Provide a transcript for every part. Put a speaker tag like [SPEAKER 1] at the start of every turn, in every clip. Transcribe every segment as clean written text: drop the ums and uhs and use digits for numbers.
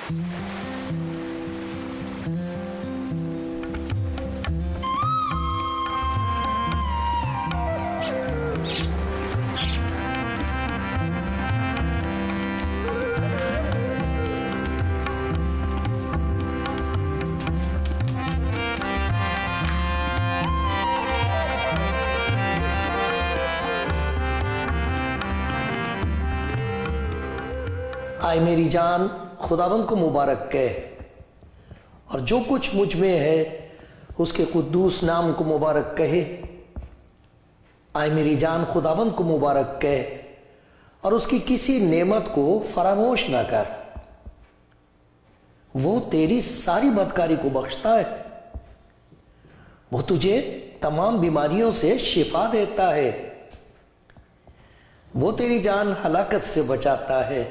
[SPEAKER 1] آئے میری جان خداوند کو مبارک کہہ، اور جو کچھ مجھ میں ہے اس کے قدوس نام کو مبارک کہے۔ آئے میری جان خداوند کو مبارک کہہ اور اس کی کسی نعمت کو فراموش نہ کر۔ وہ تیری ساری بدکاری کو بخشتا ہے، وہ تجھے تمام بیماریوں سے شفا دیتا ہے، وہ تیری جان ہلاکت سے بچاتا ہے،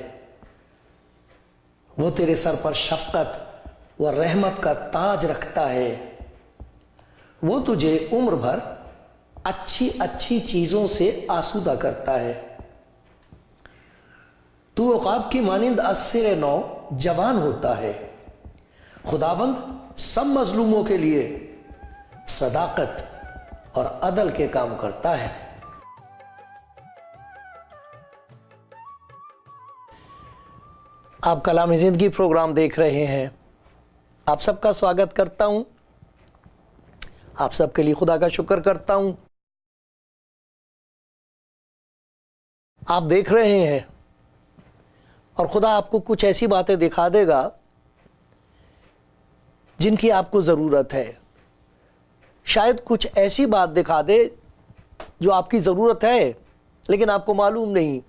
[SPEAKER 1] وہ تیرے سر پر شفقت و رحمت کا تاج رکھتا ہے، وہ تجھے عمر بھر اچھی اچھی چیزوں سے آسودہ کرتا ہے۔ تو عقاب کی مانند اسر نو جوان ہوتا ہے۔ خداوند سب مظلوموں کے لیے صداقت اور عدل کے کام کرتا ہے۔ آپ کلام زندگی پروگرام دیکھ رہے ہیں، آپ سب کا سواگت کرتا ہوں، آپ سب کے لیے خدا کا شکر کرتا ہوں۔ آپ دیکھ رہے ہیں اور خدا آپ کو کچھ ایسی باتیں دکھا دے گا جن کی آپ کو ضرورت ہے۔ شاید کچھ ایسی بات دکھا دے جو آپ کی ضرورت ہے لیکن آپ کو معلوم نہیں،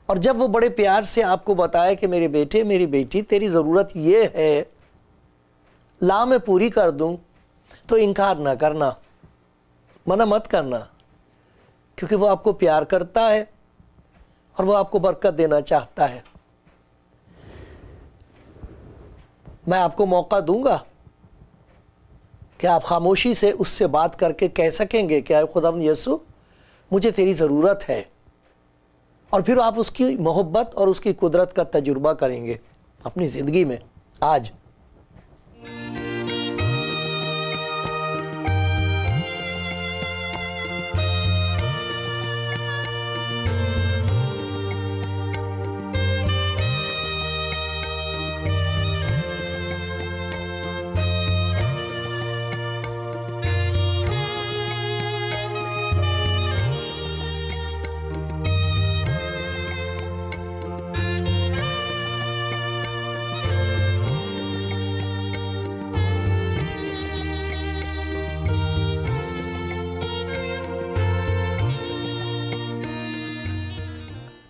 [SPEAKER 1] اور جب وہ بڑے پیار سے آپ کو بتائے کہ میرے بیٹے میری بیٹی تیری ضرورت یہ ہے، لا میں پوری کر دوں، تو انکار نہ کرنا، منع مت کرنا، کیونکہ وہ آپ کو پیار کرتا ہے اور وہ آپ کو برکت دینا چاہتا ہے۔ میں آپ کو موقع دوں گا کہ آپ خاموشی سے اس سے بات کر کے کہہ سکیں گے کہ اے خداوند یسوع مجھے تیری ضرورت ہے، اور پھر آپ اس کی محبت اور اس کی قدرت کا تجربہ کریں گے اپنی زندگی میں۔ آج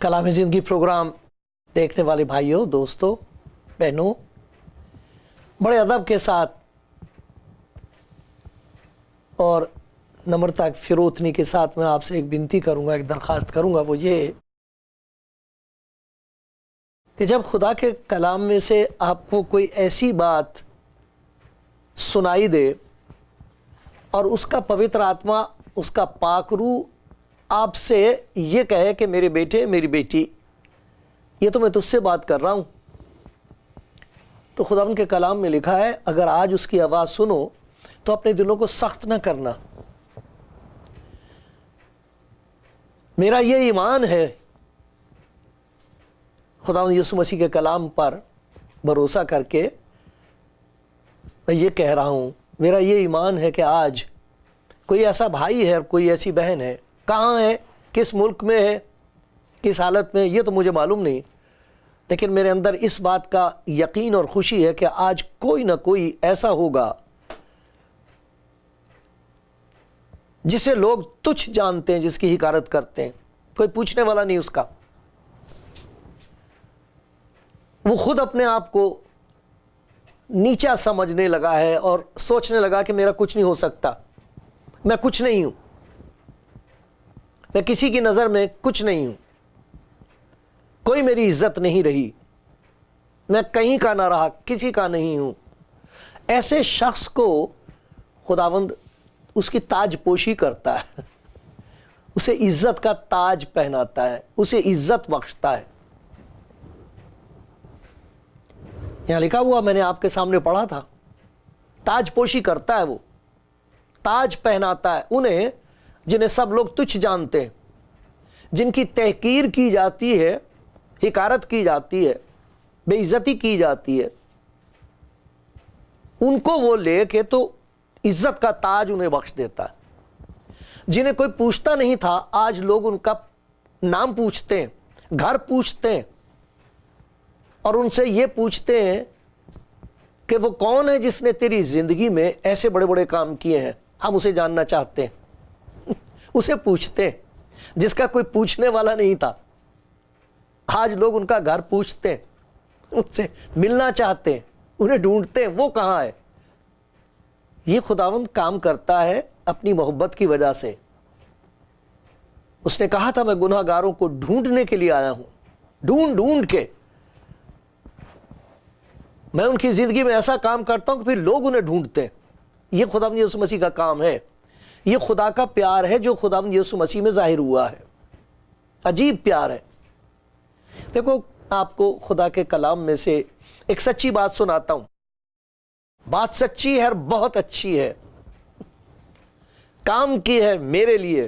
[SPEAKER 1] کلام زندگی پروگرام دیکھنے والے بھائیوں، دوستوں، بہنوں، بڑے ادب کے ساتھ اور نمرتا فروتنی کے ساتھ میں آپ سے ایک بنتی کروں گا، ایک درخواست کروں گا، وہ یہ کہ جب خدا کے کلام میں سے آپ کو کوئی ایسی بات سنائی دے اور اس کا پوتر آتما، اس کا پاک روح آپ سے یہ کہے کہ میرے بیٹے میری بیٹی یہ تو میں تجھ سے بات کر رہا ہوں، تو خداوند کے کلام میں لکھا ہے اگر آج اس کی آواز سنو تو اپنے دلوں کو سخت نہ کرنا۔ میرا یہ ایمان ہے، خداوند یسوع مسیح کے کلام پر بھروسہ کر کے میں یہ کہہ رہا ہوں، میرا یہ ایمان ہے کہ آج کوئی ایسا بھائی ہے اور کوئی ایسی بہن ہے، کہاں ہے، کس ملک میں ہے، کس حالت میں، یہ تو مجھے معلوم نہیں، لیکن میرے اندر اس بات کا یقین اور خوشی ہے کہ آج کوئی نہ کوئی ایسا ہوگا جسے لوگ تچھ جانتے ہیں، جس کی حقارت کرتے ہیں، کوئی پوچھنے والا نہیں اس کا، وہ خود اپنے آپ کو نیچا سمجھنے لگا ہے اور سوچنے لگا کہ میرا کچھ نہیں ہو سکتا، میں کچھ نہیں ہوں، میں کسی کی نظر میں کچھ نہیں ہوں، کوئی میری عزت نہیں رہی، میں کہیں کا نہ رہا، کسی کا نہیں ہوں۔ ایسے شخص کو خداوند اس کی تاج پوشی کرتا ہے، اسے عزت کا تاج پہناتا ہے، اسے عزت بخشتا ہے۔ یہاں لکھا ہوا میں نے آپ کے سامنے پڑھا تھا، تاج پوشی کرتا ہے، وہ تاج پہناتا ہے انہیں جنہیں سب لوگ تچھ جانتے ہیں، جن کی تحقیر کی جاتی ہے، حقارت کی جاتی ہے، بے عزتی کی جاتی ہے، ان کو وہ لے کے تو عزت کا تاج انہیں بخش دیتا ہے۔ جنہیں کوئی پوچھتا نہیں تھا، آج لوگ ان کا نام پوچھتے ہیں، گھر پوچھتے ہیں، اور ان سے یہ پوچھتے ہیں کہ وہ کون ہے جس نے تیری زندگی میں ایسے بڑے بڑے کام کیے ہیں، ہم اسے جاننا چاہتے ہیں۔ اسے پوچھتے ہیں جس کا کوئی پوچھنے والا نہیں تھا۔ آج لوگ ان کا گھر پوچھتے ہیں، ان سے ملنا چاہتے ہیں، انہیں ڈھونڈتے ہیں، وہ کہاں ہے۔ یہ خداوند کام کرتا ہے اپنی محبت کی وجہ سے۔ اس نے کہا تھا میں گناہ گاروں کو ڈھونڈنے کے لیے آیا ہوں، ڈھونڈ ڈھونڈ کے میں ان کی زندگی میں ایسا کام کرتا ہوں کہ پھر لوگ انہیں ڈھونڈتے ہیں۔ یہ خداوند یسوع مسیح کا کام ہے، یہ خدا کا پیار ہے جو خداوند یسوع مسیح میں ظاہر ہوا ہے۔ عجیب پیار ہے۔ دیکھو، آپ کو خدا کے کلام میں سے ایک سچی بات سناتا ہوں۔ بات سچی ہے اور بہت اچھی ہے، کام کی ہے میرے لیے۔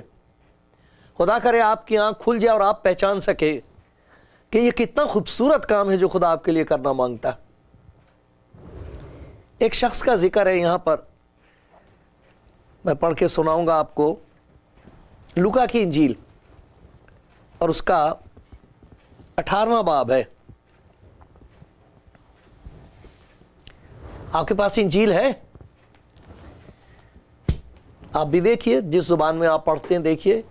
[SPEAKER 1] خدا کرے آپ کی آنکھ کھل جائے اور آپ پہچان سکے کہ یہ کتنا خوبصورت کام ہے جو خدا آپ کے لیے کرنا مانگتا ہے۔ ایک شخص کا ذکر ہے یہاں پر، میں پڑھ کے سناؤں گا آپ کو، لوکا کی انجیل اور اس کا 18واں باب ہے۔ آپ کے پاس انجیل ہے؟ آپ بھی دیکھیے، جس زبان میں آپ پڑھتے ہیں دیکھیے،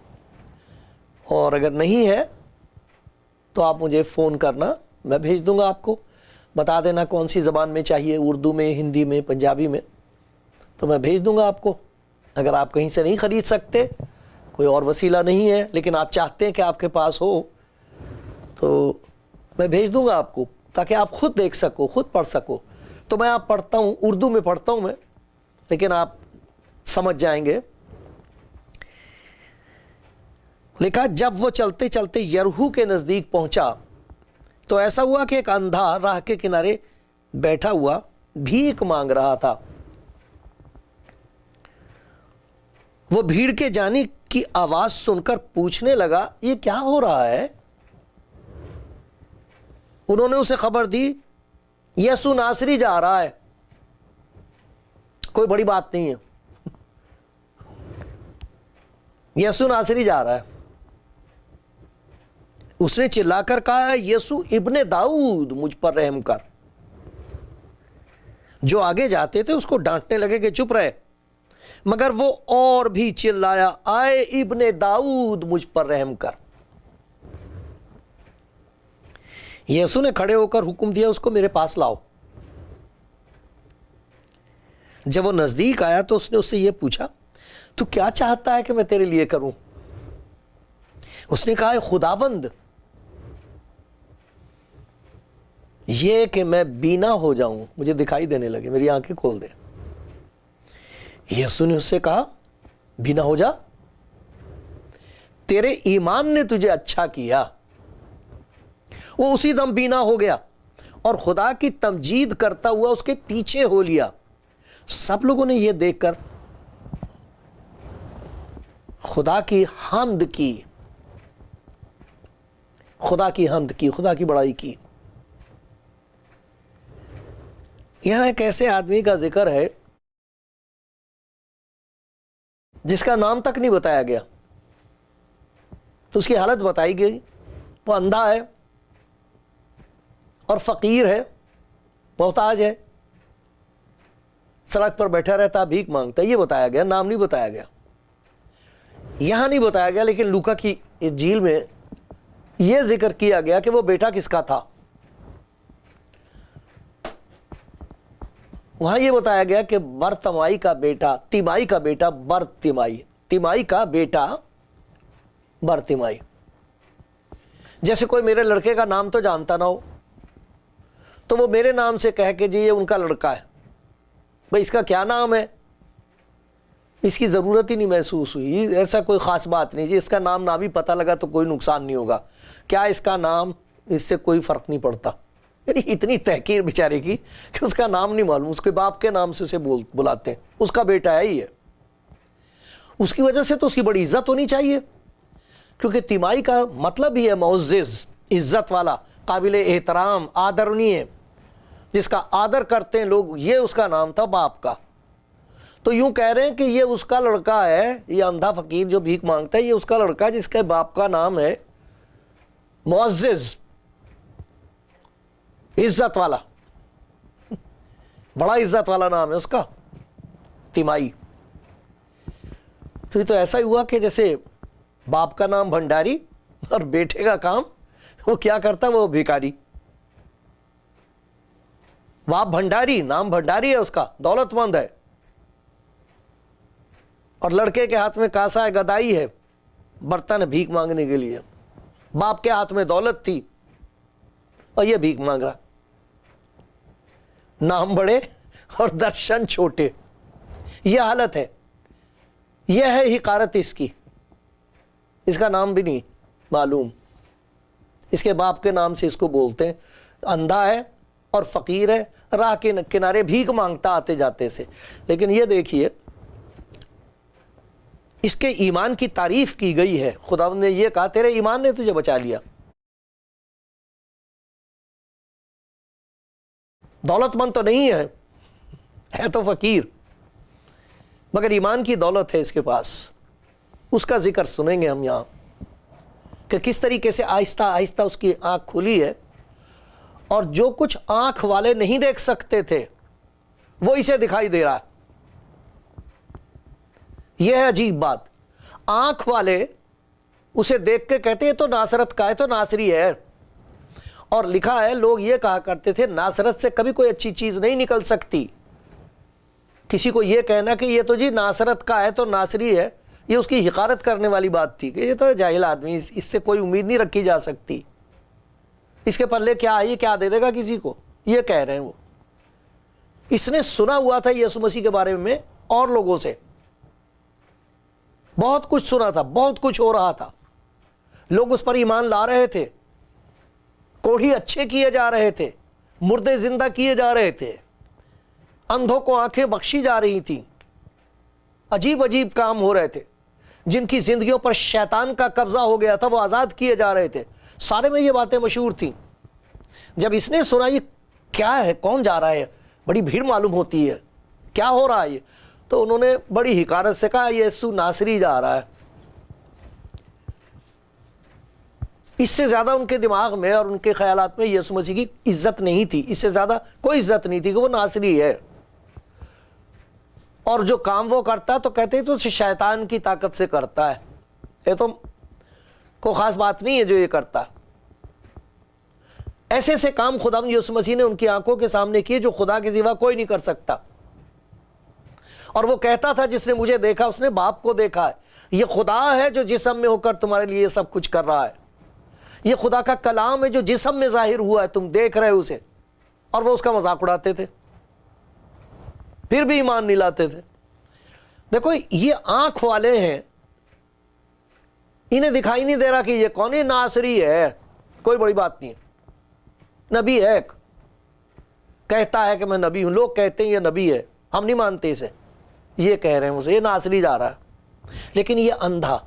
[SPEAKER 1] اور اگر نہیں ہے تو آپ مجھے فون کرنا، میں بھیج دوں گا آپ کو، بتا دینا کون سی زبان میں چاہیے، اردو میں، ہندی میں، پنجابی میں، تو میں بھیج دوں گا آپ کو۔ اگر آپ کہیں سے نہیں خرید سکتے، کوئی اور وسیلہ نہیں ہے، لیکن آپ چاہتے ہیں کہ آپ کے پاس ہو، تو میں بھیج دوں گا آپ کو، تاکہ آپ خود دیکھ سکو، خود پڑھ سکو۔ تو میں آپ پڑھتا ہوں، اردو میں پڑھتا ہوں میں، لیکن آپ سمجھ جائیں گے۔ لکھا، جب وہ چلتے چلتے یریحو کے نزدیک پہنچا تو ایسا ہوا کہ ایک اندھا راہ کے کنارے بیٹھا ہوا بھیک مانگ رہا تھا۔ وہ بھیڑ کے جانے کی آواز سن کر پوچھنے لگا، یہ کیا ہو رہا ہے؟ انہوں نے اسے خبر دی، یسوع ناصری جا رہا ہے، کوئی بڑی بات نہیں ہے، یسوع ناصری جا رہا ہے۔ اس نے چلا کر کہا، یسوع ابن داؤد مجھ پر رحم کر۔ جو آگے جاتے تھے اس کو ڈانٹنے لگے کہ چپ رہے، مگر وہ اور بھی چلایا، آئے ابن داؤد مجھ پر رحم کر۔ یسوع نے کھڑے ہو کر حکم دیا، اس کو میرے پاس لاؤ۔ جب وہ نزدیک آیا تو اس نے اس سے یہ پوچھا، تو کیا چاہتا ہے کہ میں تیرے لیے کروں؟ اس نے کہا، خداوند، یہ کہ میں بینا ہو جاؤں، مجھے دکھائی دینے لگے، میری آنکھیں کھول دے۔ یسوع نے اس سے کہا، بینا ہو جا، تیرے ایمان نے تجھے اچھا کیا۔ وہ اسی دم بینا ہو گیا اور خدا کی تمجید کرتا ہوا اس کے پیچھے ہو لیا۔ سب لوگوں نے یہ دیکھ کر خدا کی حمد کی، خدا کی حمد کی، خدا کی بڑائی کی۔ یہاں ایک ایسے آدمی کا ذکر ہے جس کا نام تک نہیں بتایا گیا، تو اس کی حالت بتائی گئی۔ وہ اندھا ہے اور فقیر ہے، محتاج ہے، سڑک پر بیٹھا رہتا، بھیک مانگتا ہے، یہ بتایا گیا، نام نہیں بتایا گیا، یہاں نہیں بتایا گیا۔ لیکن لوکا کی انجیل میں یہ ذکر کیا گیا کہ وہ بیٹا کس کا تھا۔ وہاں یہ بتایا گیا کہ برتمائی کا بیٹا، تیمائی کا بیٹا برتیمائی، تیمائی کا بیٹا برتیمائی۔ جیسے کوئی میرے لڑکے کا نام تو جانتا نہ ہو تو وہ میرے نام سے کہہ کہ جی یہ ان کا لڑکا ہے، بھئی اس کا کیا نام ہے، اس کی ضرورت ہی نہیں محسوس ہوئی، ایسا کوئی خاص بات نہیں، جی اس کا نام نہ بھی پتہ لگا تو کوئی نقصان نہیں ہوگا، کیا اس کا نام، اس سے کوئی فرق نہیں پڑتا۔ یعنی اتنی تحقیر بیچارے کی کہ اس کا نام نہیں معلوم، اس کے باپ کے نام سے اسے بلاتے ہیں، اس کا بیٹا ہے ہی ہے۔ اس کی وجہ سے تو اس کی بڑی عزت ہونی چاہیے، کیونکہ تیمائی کا مطلب ہی ہے معزز، عزت والا، قابل احترام، آدرنیہ، جس کا آدر کرتے ہیں لوگ، یہ اس کا نام تھا باپ کا۔ تو یوں کہہ رہے ہیں کہ یہ اس کا لڑکا ہے، یہ اندھا فقیر جو بھیک مانگتا ہے، یہ اس کا لڑکا جس کے باپ کا نام ہے معزز، عزت والا، بڑا عزت والا نام ہے اس کا، تیمائی۔ تو یہ تو ایسا ہی ہوا کہ جیسے باپ کا نام بھنڈاری اور بیٹے کا کام وہ کیا کرتا ہے، وہ بھیکاری۔ باپ بھنڈاری، نام بھنڈاری ہے اس کا، دولت مند ہے، اور لڑکے کے ہاتھ میں کاسا ہے، گدائی ہے، برتن ہے بھیک مانگنے کے لیے۔ باپ کے ہاتھ میں دولت تھی اور یہ بھیک مانگ رہا، نام بڑے اور درشن چھوٹے، یہ حالت ہے، یہ ہے حقارت اس کی۔ اس کا نام بھی نہیں معلوم، اس کے باپ کے نام سے اس کو بولتے ہیں، اندھا ہے اور فقیر ہے، راہ کے کنارے بھیک مانگتا آتے جاتے سے۔ لیکن یہ دیکھیے اس کے ایمان کی تعریف کی گئی ہے، خدا نے یہ کہا تیرے ایمان نے تجھے بچا لیا۔ دولت مند تو نہیں ہے تو فقیر، مگر ایمان کی دولت ہے اس کے پاس۔ اس کا ذکر سنیں گے ہم یہاں کہ کس طریقے سے آہستہ آہستہ اس کی آنکھ کھلی ہے، اور جو کچھ آنکھ والے نہیں دیکھ سکتے تھے وہ اسے دکھائی دے رہا ہے۔ یہ ہے عجیب بات، آنکھ والے اسے دیکھ کے کہتے ہیں تو ناصرت کا ہے، تو ناصری ہے۔ اور لکھا ہے لوگ یہ کہا کرتے تھے ناصرت سے کبھی کوئی اچھی چیز نہیں نکل سکتی۔ کسی کو یہ کہنا کہ یہ تو جی ناصرت کا ہے تو ناصری ہے، یہ اس کی حقارت کرنے والی بات تھی کہ یہ تو جاہل آدمی، اس سے کوئی امید نہیں رکھی جا سکتی، اس کے پلے کیا ہے، یہ کیا دے دے گا کسی کو، یہ کہہ رہے ہیں وہ۔ اس نے سنا ہوا تھا یسوع مسیح کے بارے میں اور لوگوں سے، بہت کچھ سنا تھا، بہت کچھ ہو رہا تھا، لوگ اس پر ایمان لا رہے تھے، کوڑھی اچھے کیے جا رہے تھے، مردے زندہ کیے جا رہے تھے، اندھوں کو آنکھیں بخشی جا رہی تھیں، عجیب عجیب کام ہو رہے تھے، جن کی زندگیوں پر شیطان کا قبضہ ہو گیا تھا وہ آزاد کیے جا رہے تھے، سارے میں یہ باتیں مشہور تھیں۔ جب اس نے سنا یہ کیا ہے، کون جا رہا ہے، بڑی بھیڑ معلوم ہوتی ہے، کیا ہو رہا ہے یہ، تو انہوں نے بڑی حقارت سے کہا یسوع ناصری جا رہا ہے۔ اس سے زیادہ ان کے دماغ میں اور ان کے خیالات میں یسوع مسیح کی عزت نہیں تھی، اس سے زیادہ کوئی عزت نہیں تھی کہ وہ ناصری ہے، اور جو کام وہ کرتا تو کہتے ہیں تو شیطان کی طاقت سے کرتا ہے، یہ تو کوئی خاص بات نہیں ہے جو یہ کرتا۔ ایسے ایسے کام خداوند یسوع مسیح نے ان کی آنکھوں کے سامنے کیے جو خدا کے سوا کوئی نہیں کر سکتا، اور وہ کہتا تھا جس نے مجھے دیکھا اس نے باپ کو دیکھا ہے، یہ خدا ہے جو جسم میں ہو کر تمہارے لیے سب کچھ کر رہا ہے، یہ خدا کا کلام ہے جو جسم میں ظاہر ہوا ہے، تم دیکھ رہے ہو اسے۔ اور وہ اس کا مذاق اڑاتے تھے، پھر بھی ایمان نہیں لاتے تھے۔ دیکھو یہ آنکھ والے ہیں، انہیں دکھائی نہیں دے رہا کہ یہ کون ہے، ناصری ہے، کوئی بڑی بات نہیں ہے، نبی ہے، کہتا ہے کہ میں نبی ہوں، لوگ کہتے ہیں یہ نبی ہے، ہم نہیں مانتے اسے، یہ کہہ رہے ہیں اسے یہ ناصری جا رہا ہے۔ لیکن یہ اندھا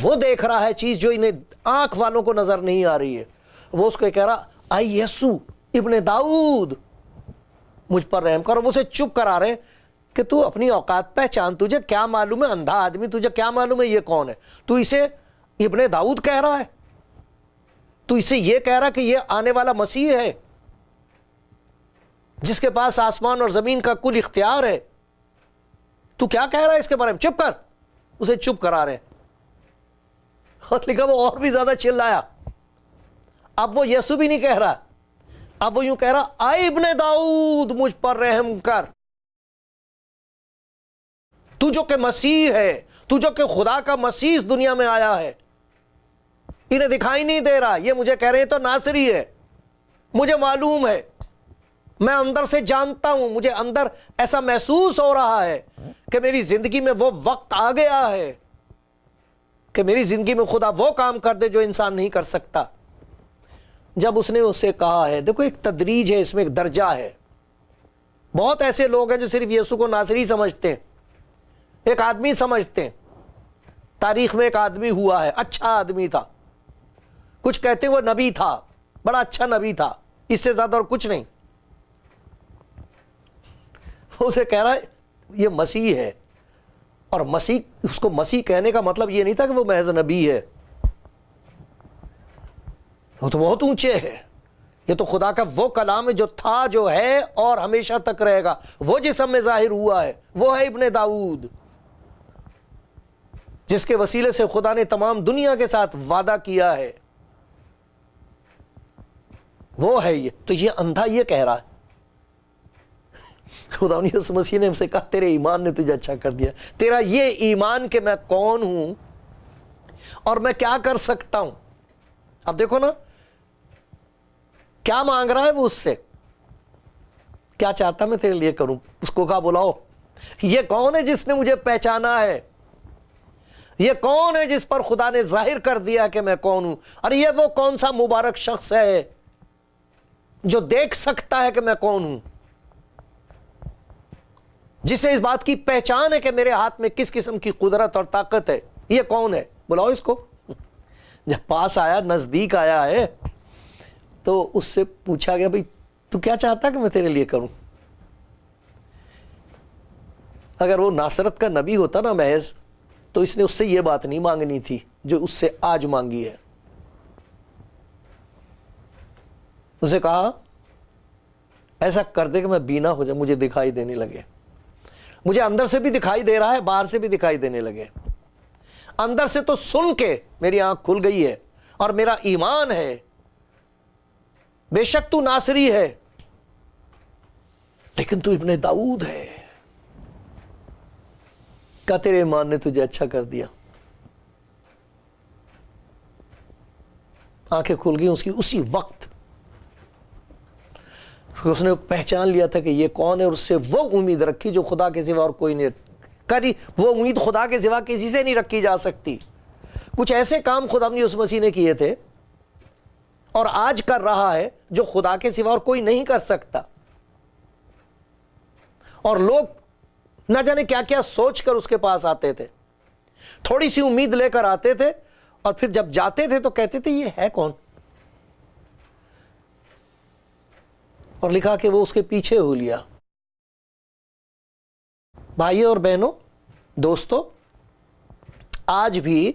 [SPEAKER 1] وہ دیکھ رہا ہے چیز جو انہیں آنکھ والوں کو نظر نہیں آ رہی ہے، وہ اس کو کہہ رہا اے یسوع ابن داؤد مجھ پر رحم کر، وہ اسے چپ کرا رہے ہیں کہ تو اپنی اوقات پہچان، تجھے کیا معلوم ہے، اندھا آدمی تجھے کیا معلوم ہے یہ کون ہے، تو اسے ابن داؤد کہہ رہا ہے، تو اسے یہ کہہ رہا کہ یہ آنے والا مسیح ہے جس کے پاس آسمان اور زمین کا کل اختیار ہے، تو کیا کہہ رہا ہے اس کے بارے میں، چپ کر، اسے چپ کرا رہے ہیں۔ اور لکھا وہ اور بھی زیادہ چلایا، اب وہ یسوع بھی نہیں کہہ رہا، اب وہ یوں کہہ رہا اے ابن داؤد مجھ پر رحم کر، تو جو کہ مسیح ہے، تو جو کہ خدا کا مسیح اس دنیا میں آیا ہے، انہیں دکھائی نہیں دے رہا، یہ مجھے کہہ رہے ہیں تو ناصری ہے، مجھے معلوم ہے، میں اندر سے جانتا ہوں، مجھے اندر ایسا محسوس ہو رہا ہے کہ میری زندگی میں وہ وقت آ گیا ہے کہ میری زندگی میں خدا وہ کام کر دے جو انسان نہیں کر سکتا۔ جب اس نے اسے کہا ہے، دیکھو ایک تدریج ہے اس میں، ایک درجہ ہے. بہت ایسے لوگ ہیں جو صرف یسوع کو ناصری سمجھتے ہیں، ایک آدمی سمجھتے ہیں. تاریخ میں ایک آدمی ہوا ہے، اچھا آدمی تھا، کچھ کہتے وہ نبی تھا، بڑا اچھا نبی تھا، اس سے زیادہ اور کچھ نہیں. اسے کہہ رہا ہے یہ مسیح ہے، اور مسیح، اس کو مسیح کہنے کا مطلب یہ نہیں تھا کہ وہ محض نبی ہے، وہ تو بہت اونچے ہے. یہ تو خدا کا وہ کلام ہے جو تھا، جو ہے اور ہمیشہ تک رہے گا، وہ جسم میں ظاہر ہوا ہے، وہ ہے ابن داؤد، جس کے وسیلے سے خدا نے تمام دنیا کے ساتھ وعدہ کیا ہے. وہ ہے یہ. تو یہ اندھا یہ کہہ رہا ہے. خدا یسوع مسیح نے اسے کہا تیرے ایمان نے تجھے اچھا کر دیا، تیرا یہ ایمان کہ میں کون ہوں اور میں کیا کر سکتا ہوں. اب دیکھو نا کیا مانگ رہا ہے وہ اس سے، کیا چاہتا میں تیرے لیے کروں. اس کو کہا بلاؤ. یہ کون ہے جس نے مجھے پہچانا ہے؟ یہ کون ہے جس پر خدا نے ظاہر کر دیا کہ میں کون ہوں؟ اور یہ وہ کون سا مبارک شخص ہے جو دیکھ سکتا ہے کہ میں کون ہوں، جسے اس بات کی پہچان ہے کہ میرے ہاتھ میں کس قسم کی قدرت اور طاقت ہے. یہ کون ہے؟ بلاؤ اس کو. جب پاس آیا، نزدیک آیا ہے، تو اس سے پوچھا گیا بھئی تو کیا چاہتا کہ میں تیرے لیے کروں؟ اگر وہ ناصرت کا نبی ہوتا نا محض، تو اس نے اس سے یہ بات نہیں مانگنی تھی جو اس سے آج مانگی ہے. اسے کہا ایسا کر دے کہ میں بینا ہو جائے، مجھے دکھائی دینے لگے. مجھے اندر سے بھی دکھائی دے رہا ہے، باہر سے بھی دکھائی دینے لگے. اندر سے تو سن کے میری آنکھ کھل گئی ہے اور میرا ایمان ہے. بے شک تو ناصری ہے، لیکن تو ابن داؤد ہے. کہا تیرے ایمان نے تجھے اچھا کر دیا. آنکھیں کھل گئی اس کی اسی وقت. اس نے پہچان لیا تھا کہ یہ کون ہے، اور اس سے وہ امید رکھی جو خدا کے سوا اور کوئی نہیں کری. وہ امید خدا کے سوا کسی سے نہیں رکھی جا سکتی. کچھ ایسے کام خدا یسوع مسیح نے کیے تھے اور آج کر رہا ہے جو خدا کے سوا اور کوئی نہیں کر سکتا. اور لوگ نہ جانے کیا کیا سوچ کر اس کے پاس آتے تھے، تھوڑی سی امید لے کر آتے تھے، اور پھر جب جاتے تھے تو کہتے تھے یہ ہے کون؟ اور لکھا کہ وہ اس کے پیچھے ہو لیا. بھائیوں اور بہنوں، دوستو، آج بھی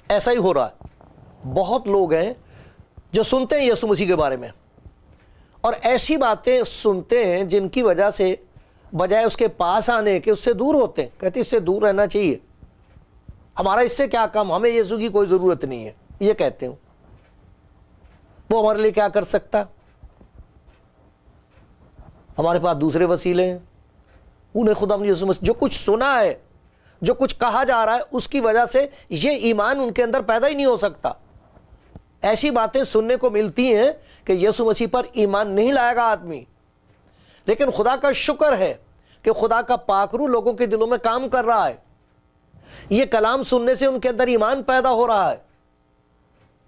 [SPEAKER 1] ایسا ہی ہو رہا ہے. بہت لوگ ہیں جو سنتے ہیں یسوع مسیح کے بارے میں، اور ایسی باتیں سنتے ہیں جن کی وجہ سے بجائے اس کے پاس آنے کے اس سے دور ہوتے ہیں. کہتے ہیں اس سے دور رہنا چاہیے، ہمارا اس سے کیا کام، ہمیں یسوع کی کوئی ضرورت نہیں ہے. یہ کہتے ہوں وہ ہمارے لیے کیا کر سکتا، ہمارے پاس دوسرے وسیلے ہیں. انہیں خدا یسوع مسیح جو کچھ سنا ہے، جو کچھ کہا جا رہا ہے، اس کی وجہ سے یہ ایمان ان کے اندر پیدا ہی نہیں ہو سکتا. ایسی باتیں سننے کو ملتی ہیں کہ یسوع مسیح پر ایمان نہیں لائے گا آدمی. لیکن خدا کا شکر ہے کہ خدا کا پاک روح لوگوں کے دلوں میں کام کر رہا ہے. یہ کلام سننے سے ان کے اندر ایمان پیدا ہو رہا ہے.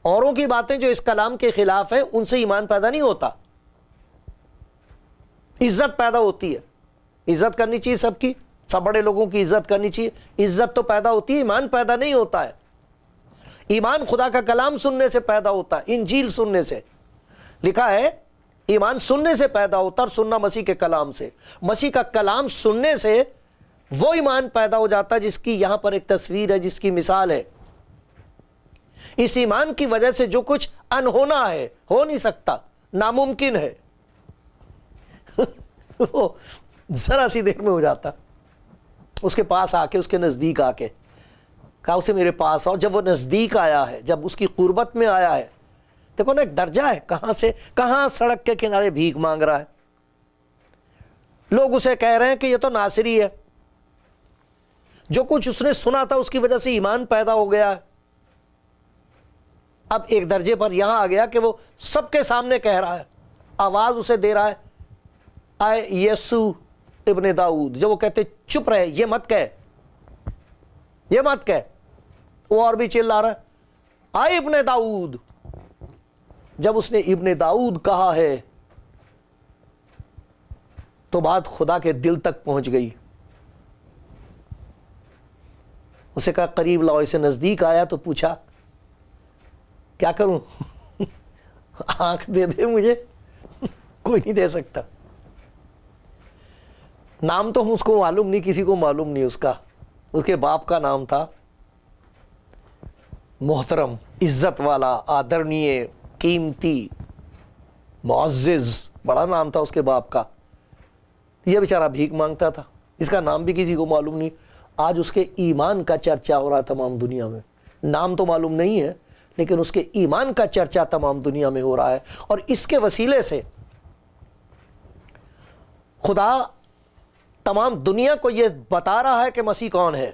[SPEAKER 1] اوروں کی باتیں جو اس کلام کے خلاف ہیں ان سے ایمان پیدا نہیں ہوتا. عزت پیدا ہوتی ہے، عزت کرنی چاہیے سب کی، سب بڑے لوگوں کی عزت کرنی چاہیے. عزت تو پیدا ہوتی ہے، ایمان پیدا نہیں ہوتا ہے. ایمان خدا کا کلام سننے سے پیدا ہوتا ہے، انجیل سننے سے. لکھا ہے ایمان سننے سے پیدا ہوتا ہے، اور سننا مسیح کے کلام سے. مسیح کا کلام سننے سے وہ ایمان پیدا ہو جاتا ہے جس کی یہاں پر ایک تصویر ہے، جس کی مثال ہے. اس ایمان کی وجہ سے جو کچھ انہونا ہے ہو نہیں سکتا، ناممکن ہے. وہ ذرا سی دیر میں ہو جاتا. اس کے پاس آ کے، اس کے نزدیک آ کے کہا اسے میرے پاس آؤ. جب وہ نزدیک آیا ہے، جب اس کی قربت میں آیا ہے، دیکھو نا ایک درجہ ہے. کہاں سڑک کے کنارے بھیک مانگ رہا ہے. لوگ اسے کہہ رہے ہیں کہ یہ تو ناصری ہے، جو کچھ اس نے سنا تھا اس کی وجہ سے ایمان پیدا ہو گیا ہے. اب ایک درجے پر یہاں آ گیا کہ وہ سب کے سامنے کہہ رہا ہے، آواز اسے دے رہا ہے، آئے یسوع ابن داؤد. جب وہ کہتے چپ رہے، یہ مت کہہ، یہ مت کہہ. وہ اور بھی چلا رہا ہے، آئے ابن داؤد. جب اس نے ابن داؤد کہا ہے تو بات خدا کے دل تک پہنچ گئی. اسے کہا قریب لاؤ. اسے نزدیک آیا تو پوچھا کیا کروں؟ آنکھ دے دے مجھے. کوئی نہیں دے سکتا. نام تو اس کو معلوم نہیں, کسی کو معلوم نہیں اس کا. اس کے باپ کا نام تھا محترم, عزت والا, آدرنیہ, قیمتی, معزز, بڑا نام تھا اس کے باپ کا. یہ بیچارہ بھیک مانگتا تھا. اس کا نام بھی کسی کو معلوم نہیں. آج اس کے ایمان کا چرچا ہو رہا تمام دنیا میں. نام تو معلوم نہیں ہے لیکن اس کے ایمان کا چرچا تمام دنیا میں ہو رہا ہے. اور اس کے وسیلے سے خدا تمام دنیا کو یہ بتا رہا ہے کہ مسیح کون ہے,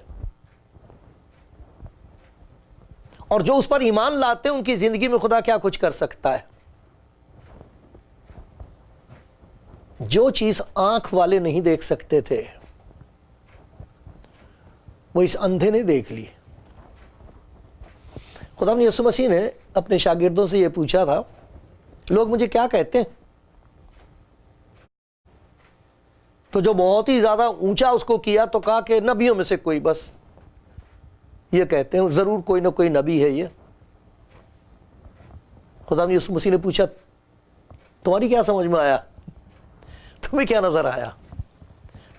[SPEAKER 1] اور جو اس پر ایمان لاتے ہیں ان کی زندگی میں خدا کیا کچھ کر سکتا ہے. جو چیز آنکھ والے نہیں دیکھ سکتے تھے وہ اس اندھے نے دیکھ لی. خدا نے یسوع مسیح نے اپنے شاگردوں سے یہ پوچھا تھا لوگ مجھے کیا کہتے ہیں؟ تو جو بہت ہی زیادہ اونچا اس کو کیا تو کہا کہ نبیوں میں سے کوئی, بس یہ کہتے ہیں ضرور کوئی نہ کوئی نبی ہے یہ. خدا نے یسوع مسیح نے پوچھا تمہاری کیا سمجھ میں آیا, تمہیں کیا نظر آیا؟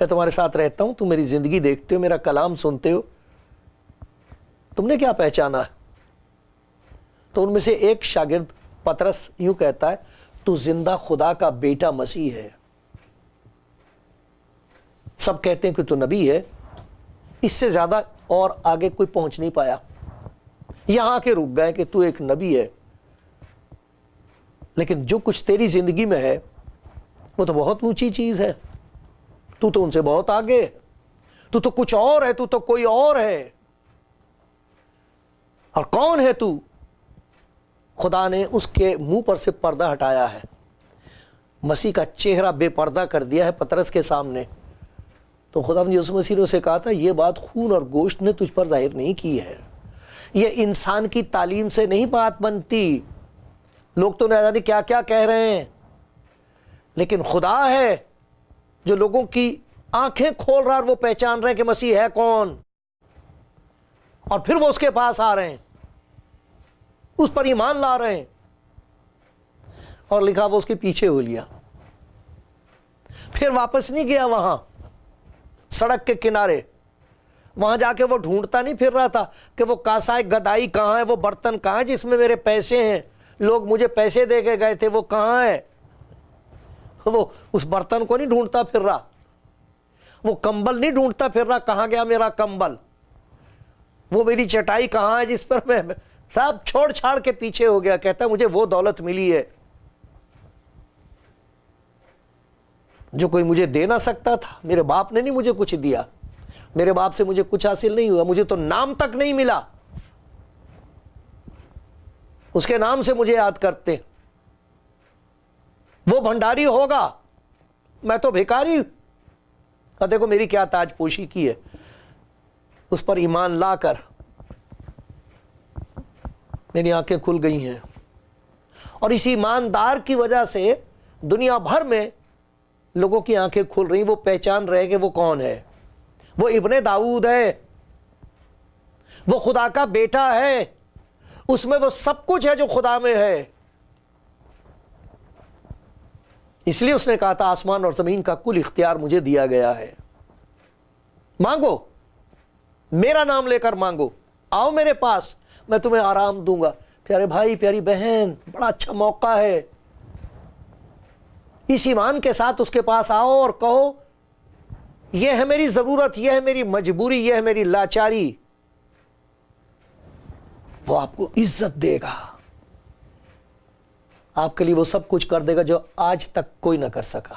[SPEAKER 1] میں تمہارے ساتھ رہتا ہوں, تم میری زندگی دیکھتے ہو, میرا کلام سنتے ہو, تم نے کیا پہچانا ہے؟ تو ان میں سے ایک شاگرد پطرس یوں کہتا ہے تو زندہ خدا کا بیٹا مسیح ہے. سب کہتے ہیں کہ تو نبی ہے. اس سے زیادہ اور آگے کوئی پہنچ نہیں پایا. یہاں کے رک گئے کہ تو ایک نبی ہے, لیکن جو کچھ تیری زندگی میں ہے وہ تو بہت اونچی چیز ہے. تو ان سے بہت آگے ہے. تو کچھ اور ہے, تو کوئی اور ہے. اور کون ہے تو؟ خدا نے اس کے منہ پر سے پردہ ہٹایا ہے, مسیح کا چہرہ بے پردہ کر دیا ہے پطرس کے سامنے. تو خدا نے یسوع مسیح نے اسے کہا تھا یہ بات خون اور گوشت نے تجھ پر ظاہر نہیں کی ہے, یہ انسان کی تعلیم سے نہیں بات بنتی. لوگ تو نہ جانے کیا کیا کہہ رہے ہیں, لیکن خدا ہے جو لوگوں کی آنکھیں کھول رہا ہے اور وہ پہچان رہے ہیں کہ مسیح ہے کون, اور پھر وہ اس کے پاس آ رہے ہیں, اس پر ایمان لا رہے ہیں. اور لکھا وہ اس کے پیچھے ہو لیا, پھر واپس نہیں گیا وہاں سڑک کے کنارے. وہاں جا کے وہ ڈھونڈتا نہیں پھر رہا تھا کہ وہ کاسائے گدائی کہاں ہے, وہ برتن کہاں ہے جس میں میرے پیسے ہیں, لوگ مجھے پیسے دے کے گئے تھے, وہ کہاں ہے. وہ اس برتن کو نہیں ڈھونڈتا پھر رہا, وہ کمبل نہیں ڈھونڈتا پھر رہا کہاں گیا میرا کمبل, وہ میری چٹائی کہاں ہے جس پر میں سب چھوڑ چھاڑ کے پیچھے ہو گیا. کہتا ہے مجھے وہ دولت ملی ہے جو کوئی مجھے دے نہ سکتا تھا. میرے باپ نے نہیں مجھے کچھ دیا, میرے باپ سے مجھے کچھ حاصل نہیں ہوا, مجھے تو نام تک نہیں ملا. اس کے نام سے مجھے یاد کرتے. وہ بھنڈاری ہوگا, میں تو بھیکاری. دیکھو میری کیا تاج پوشی کی ہے. اس پر ایمان لا کر میری آنکھیں کھل گئی ہیں, اور اس ایماندار کی وجہ سے دنیا بھر میں لوگوں کی آنکھیں کھل رہی. وہ پہچان رہے کہ وہ کون ہے. وہ ابن داؤد ہے, وہ خدا کا بیٹا ہے, اس میں وہ سب کچھ ہے جو خدا میں ہے. اس لیے اس نے کہا تھا آسمان اور زمین کا کل اختیار مجھے دیا گیا ہے. مانگو, میرا نام لے کر مانگو, آؤ میرے پاس, میں تمہیں آرام دوں گا. پیارے بھائی پیاری بہن, بڑا اچھا موقع ہے. اس ایمان کے ساتھ اس کے پاس آؤ اور کہو یہ ہے میری ضرورت, یہ ہے میری مجبوری, یہ ہے میری لاچاری. وہ آپ کو عزت دے گا, آپ کے لیے وہ سب کچھ کر دے گا جو آج تک کوئی نہ کر سکا.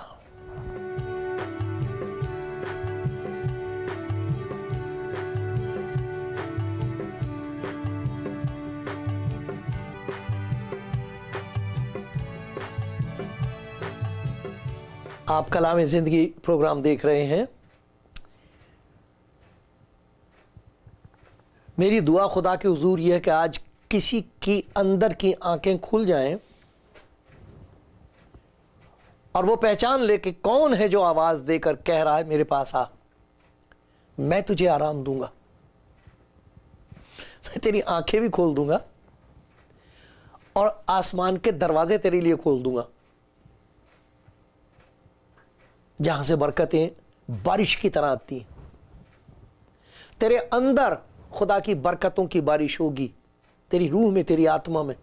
[SPEAKER 1] آپ کلام زندگی پروگرام دیکھ رہے ہیں. میری دعا خدا کے حضور یہ ہے کہ آج کسی کی اندر کی آنکھیں کھل جائیں اور وہ پہچان لے کہ کون ہے جو آواز دے کر کہہ رہا ہے میرے پاس آ، میں تجھے آرام دوں گا، میں تیری آنکھیں بھی کھول دوں گا اور آسمان کے دروازے تیرے لیے کھول دوں گا، جہاں سے برکتیں بارش کی طرح آتی ہیں۔ تیرے اندر خدا کی برکتوں کی بارش ہوگی، تیری روح میں، تیری آتما میں۔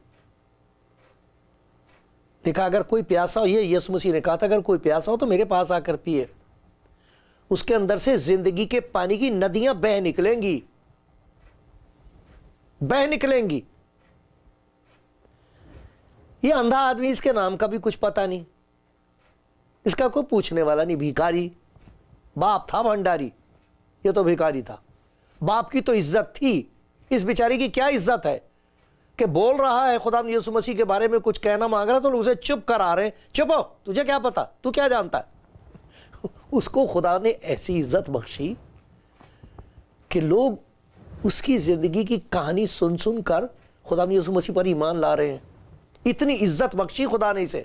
[SPEAKER 1] دیکھا اگر کوئی پیاسا ہو، یہ یسوع مسیح نے کہا تھا اگر کوئی پیاسا ہو تو میرے پاس آ کر پیے، اس کے اندر سے زندگی کے پانی کی ندیاں بہہ نکلیں گی، بہہ نکلیں گی۔ یہ اندھا آدمی، اس کے نام کا بھی کچھ پتہ نہیں، اس کا کوئی پوچھنے والا نہیں، بھیکاری، باپ تھا بھنڈاری، یہ تو بھیکاری تھا۔ باپ کی تو عزت تھی، اس بیچارے کی کیا عزت ہے کہ بول رہا ہے خدا یسوع مسیح کے بارے میں کچھ کہنا مانگ رہا تو لوگ اسے چپ کرا رہے ہیں، چپ ہو، تجھے کیا پتا، تو کیا جانتا ہے۔ اس کو خدا نے ایسی عزت بخشی کہ لوگ اس کی زندگی کی کہانی سن سن کر خدا یسوع مسیح پر ایمان لا رہے ہیں۔ اتنی عزت بخشی خدا نے اسے۔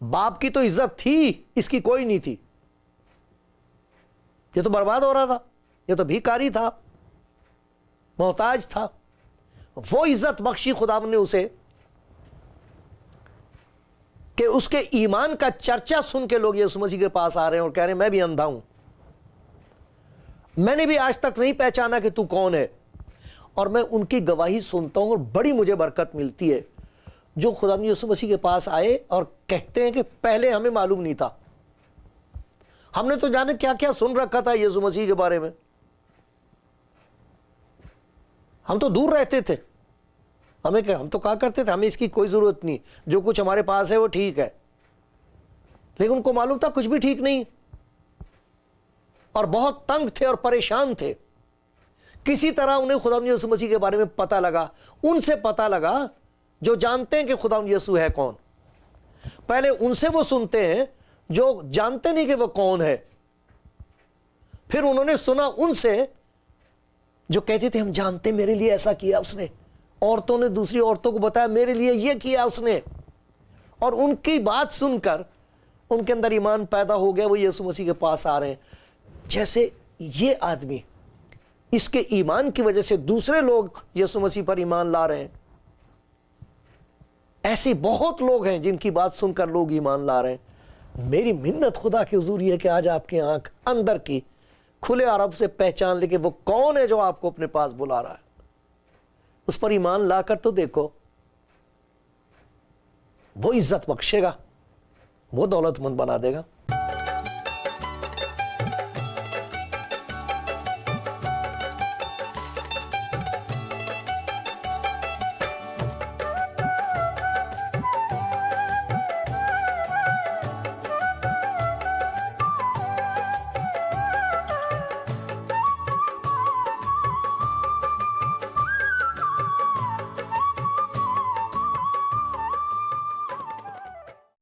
[SPEAKER 1] باپ کی تو عزت تھی، اس کی کوئی نہیں تھی، یہ تو برباد ہو رہا تھا، یہ تو بھیکاری تھا، محتاج تھا۔ وہ عزت بخشی خدا نے اسے کہ اس کے ایمان کا چرچا سن کے لوگ یسوع مسیح کے پاس آ رہے ہیں اور کہہ رہے ہیں میں بھی اندھا ہوں، میں نے بھی آج تک نہیں پہچانا کہ تو کون ہے۔ اور میں ان کی گواہی سنتا ہوں اور بڑی مجھے برکت ملتی ہے، جو خدا یسوع مسیح کے پاس آئے اور کہتے ہیں کہ پہلے ہمیں معلوم نہیں تھا، ہم نے تو جانے کیا کیا سن رکھا تھا یسوع مسیح کے بارے میں، ہم تو دور رہتے تھے، ہمیں کیا، ہم تو کہا کرتے تھے ہمیں اس کی کوئی ضرورت نہیں، جو کچھ ہمارے پاس ہے وہ ٹھیک ہے، لیکن ان کو معلوم تھا کچھ بھی ٹھیک نہیں، اور بہت تنگ تھے اور پریشان تھے۔ کسی طرح انہیں خدا یسوع مسیح کے بارے میں پتہ لگا، ان سے پتہ لگا جو جانتے ہیں کہ خدا یسوع ہے کون۔ پہلے ان سے وہ سنتے ہیں جو جانتے نہیں کہ وہ کون ہے، پھر انہوں نے سنا ان سے جو کہتے تھے ہم جانتے میرے لیے ایسا کیا اس نے، عورتوں نے دوسری عورتوں کو بتایا میرے لیے یہ کیا اس نے، اور ان کی بات سن کر ان کے اندر ایمان پیدا ہو گیا، وہ یسوع مسیح کے پاس آ رہے ہیں۔ جیسے یہ آدمی، اس کے ایمان کی وجہ سے دوسرے لوگ یسوع مسیح پر ایمان لا رہے ہیں، ایسے بہت لوگ ہیں جن کی بات سن کر لوگ ایمان لا رہے ہیں۔ میری منت خدا کے حضور یہ ہے کہ آج آپ کی آنکھ اندر کی کھلے اور اب سے پہچان لے کہ وہ کون ہے جو آپ کو اپنے پاس بلا رہا ہے، اس پر ایمان لا کر تو دیکھو، وہ عزت بخشے گا، وہ دولت مند بنا دے گا۔